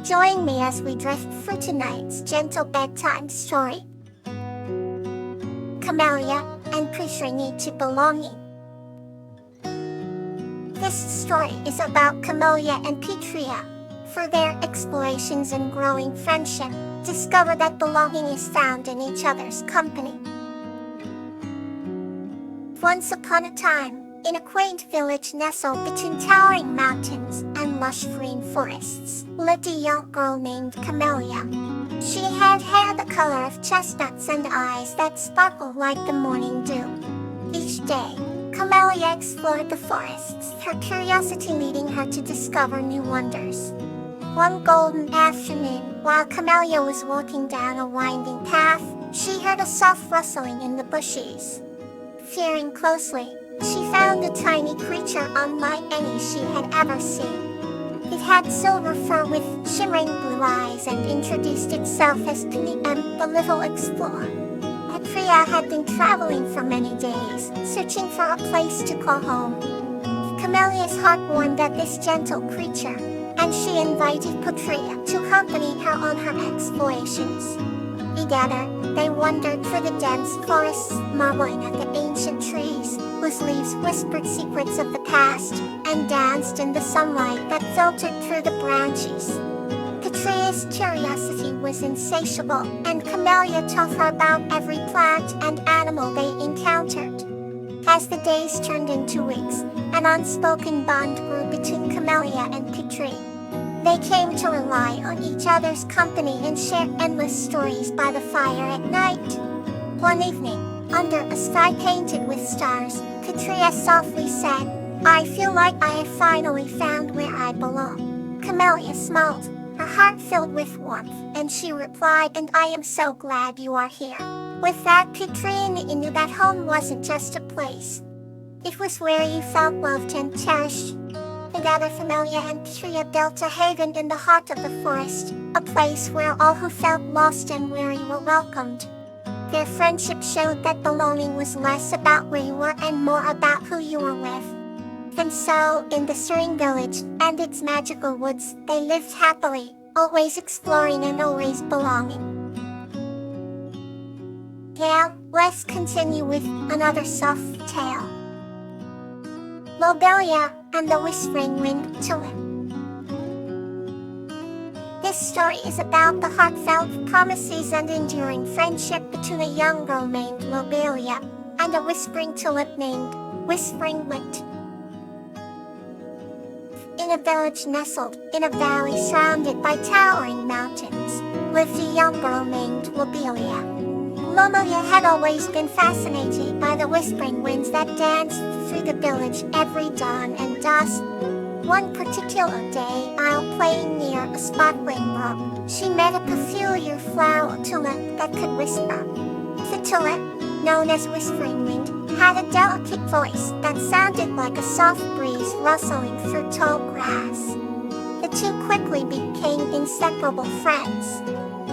Join me as we drift through tonight's gentle bedtime story. Camellia and Petrie Need to Belonging. This story is about Camellia and Petrie. Through their explorations and growing friendship, discover that belonging is found in each other's company. Once upon a time, in a quaint village nestled between towering mountains and lush green forests, lived a young girl named Camellia. She had hair the color of chestnuts and eyes that sparkled like the morning dew. Each day, Camellia explored the forests, her curiosity leading her to discover new wonders. One golden afternoon, while Camellia was walking down a winding path, she heard a soft rustling in the bushes. Peering closely, she found a tiny creature unlike any she had ever seen. It had silver fur with shimmering blue eyes and introduced itself as Petrie, the little explorer. Petrie had been traveling for many days, searching for a place to call home. Camellia's heart warmed at this gentle creature, and she invited Petrie to accompany her on her explorations. Together, they wandered through the dense forests, marveling at the ancient trees, whose leaves whispered secrets of the past, and danced in the sunlight that filtered through the branches. Petrie's curiosity was insatiable, and Camellia told her about every plant and animal they encountered. As the days turned into weeks, an unspoken bond grew between Camellia and Petrie. They came to rely on each other's company and share endless stories by the fire at night. One evening, under a sky painted with stars, Petrie softly said, "I feel like I have finally found where I belong." Camellia smiled, her heart filled with warmth, and she replied, "And I am so glad you are here." With that, Petrie knew that home wasn't just a place. It was where you felt loved and cherished. Together, Camellia and Petrie built a haven in the heart of the forest, a place where all who felt lost and weary were welcomed. Their friendship showed that belonging was less about where you were and more about who you were with. And so, in the serene village and its magical woods, they lived happily, always exploring and always belonging. Now, let's continue with another soft tale. Lobelia and the Whispering Wind Tulip. This story is about the heartfelt promises and enduring friendship between a young girl named Lobelia and a whispering tulip named Whispering Wind. In a village nestled in a valley surrounded by towering mountains, lived a young girl named Lobelia. Lobelia had always been fascinated by the whispering winds that danced through the village every dawn and dusk. One particular day, while playing near a sparkling brook, she met a peculiar flower tulip that could whisper. The tulip, known as Whispering Wind, had a delicate voice that sounded like a soft breeze rustling through tall grass. The two quickly became inseparable friends.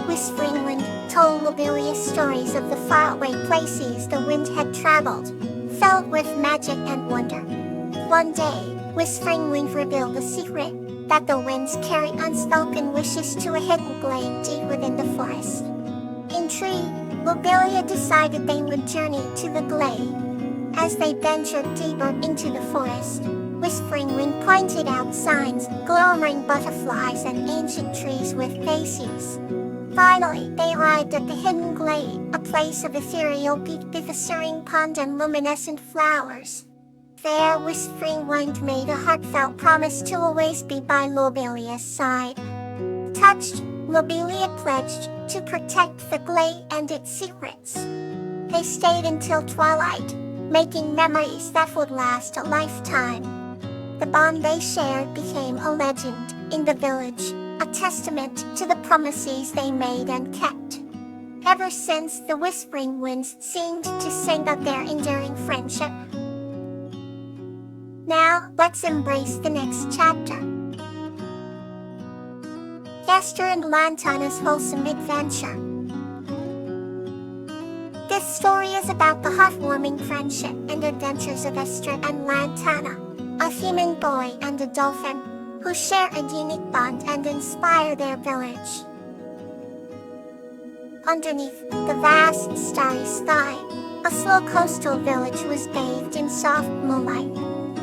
Whispering Wind told Lobelia stories of the faraway places the wind had traveled, filled with magic and wonder. One day, Whispering Wind revealed a secret, that the winds carry unspoken wishes to a hidden glade deep within the forest. Intrigued, Lobelia decided they would journey to the glade. As they ventured deeper into the forest, Whispering Wind pointed out signs, glimmering butterflies and ancient trees with faces. Finally, they arrived at the hidden glade, a place of ethereal beauty with a serene pond and luminescent flowers. There, Whispering Wind made a heartfelt promise to always be by Lobelia's side. Touched, Lobelia pledged to protect the glade and its secrets. They stayed until twilight, making memories that would last a lifetime. The bond they shared became a legend in the village, a testament to the promises they made and kept. Ever since, the Whispering Winds seemed to sing of their enduring friendship. Now, let's embrace the next chapter. Esther and Lantana's Wholesome Adventure. This story is about the heartwarming friendship and adventures of Esther and Lantana, a human boy and a dolphin, who share a unique bond and inspire their village. Underneath the vast starry sky, a slow coastal village was bathed in soft moonlight.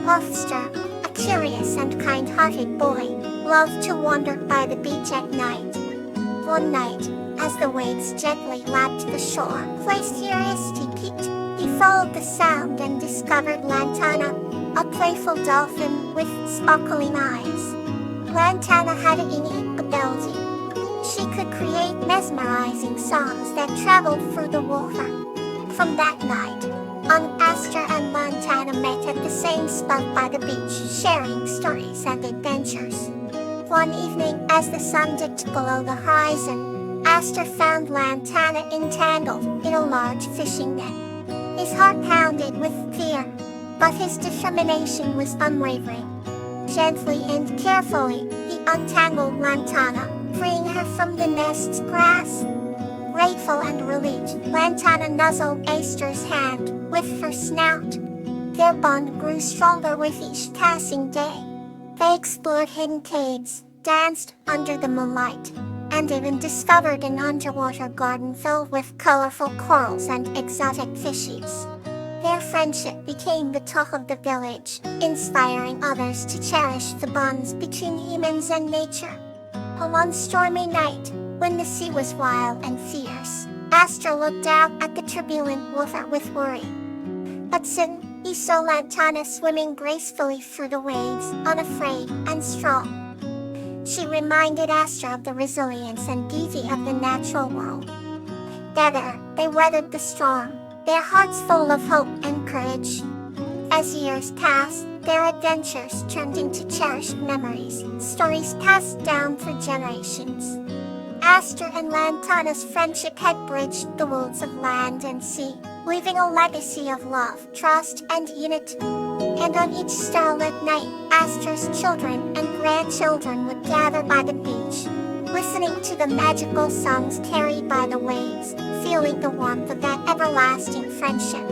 Hofster, a curious and kind-hearted boy, loved to wander by the beach at night. One night, as the waves gently lapped the shore, his curiosity piqued. He followed the sound and discovered Lantana, a playful dolphin with sparkling eyes. Lantana had a unique ability. She could create mesmerizing songs that traveled through the water. From that night on, Aster and Lantana met at the same spot by the beach, sharing stories and adventures. One evening, as the sun dipped below the horizon, Aster found Lantana entangled in a large fishing net. His heart pounded with fear, but his determination was unwavering. Gently and carefully, he untangled Lantana, freeing her from the nest's grasp. Grateful and relieved, Lantana nuzzled Aster's hand with her snout. Their bond grew stronger with each passing day. They explored hidden caves, danced under the moonlight, and even discovered an underwater garden filled with colorful corals and exotic fishes. Their friendship became the talk of the village, inspiring others to cherish the bonds between humans and nature. One stormy night, when the sea was wild and fierce, Aster looked out at the turbulent water with worry. But soon, he saw Lantana swimming gracefully through the waves, unafraid and strong. She reminded Aster of the resilience and beauty of the natural world. Together, they weathered the storm, their hearts full of hope and courage. As years passed, their adventures turned into cherished memories, stories passed down for generations. Aster and Lantana's friendship had bridged the worlds of land and sea, leaving a legacy of love, trust, and unity. And on each starlit night, Aster's children and grandchildren would gather by the beach, listening to the magical songs carried by the waves, feeling the warmth of that everlasting friendship.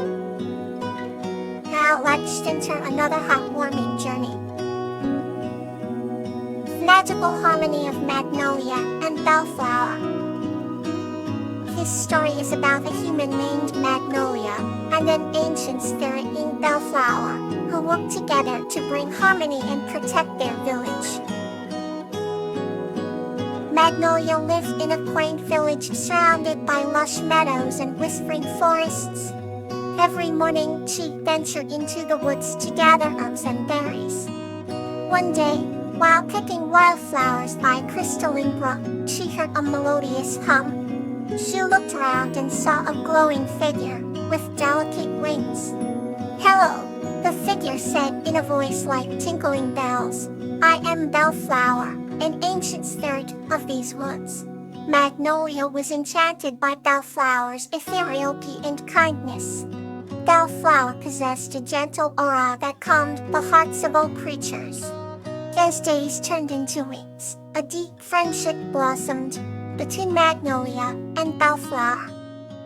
Now let's enter another heartwarming journey. Magical harmony of Magnolia and Bellflower. This story is about a human named Magnolia and an ancient spirit named Bellflower, who work together to bring harmony and protect their village. Magnolia lived in a quaint village surrounded by lush meadows and whispering forests. Every morning, she ventured into the woods to gather herbs and berries. One day, while picking wildflowers by a crystalline brook, she heard a melodious hum. She looked around and saw a glowing figure with delicate wings. "Hello," the figure said in a voice like tinkling bells. "I am Bellflower, an ancient spirit of these woods." Magnolia was enchanted by Bellflower's ethereal beauty and kindness. Bellflower possessed a gentle aura that calmed the hearts of all creatures. As days turned into weeks, a deep friendship blossomed between Magnolia and Bellflower.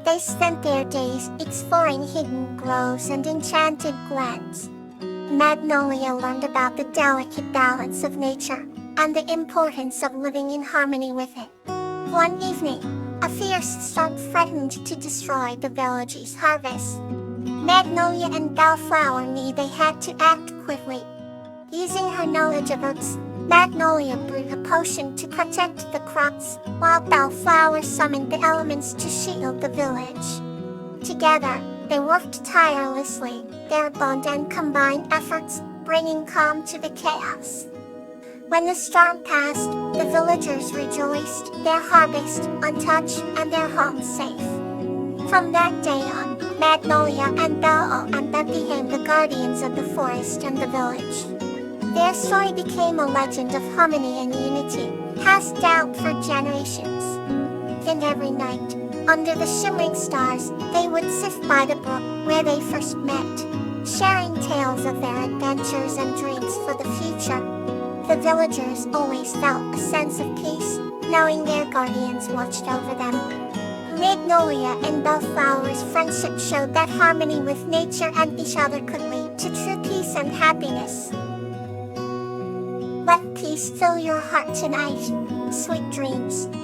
They spent their days exploring hidden groves and enchanted glens. Magnolia learned about the delicate balance of nature and the importance of living in harmony with it. One evening, a fierce storm threatened to destroy the village's harvest. Magnolia and Bellflower knew they had to act quickly. Using her knowledge of herbs, Magnolia brewed a potion to protect the crops, while Bellflower summoned the elements to shield the village. Together, they worked tirelessly, their bond and combined efforts bringing calm to the chaos. When the storm passed, the villagers rejoiced, their harvest untouched and their homes safe. From that day on, Magnolia and Bellflower became the guardians of the forest and the village. Their story became a legend of harmony and unity, passed down for generations. And every night, under the shimmering stars, they would sit by the brook where they first met, sharing tales of their adventures and dreams for the future. The villagers always felt a sense of peace, knowing their guardians watched over them. Magnolia and Bellflower's friendship showed that harmony with nature and each other could lead to true peace and happiness. Let peace lullabies fill your heart tonight. Sweet dreams.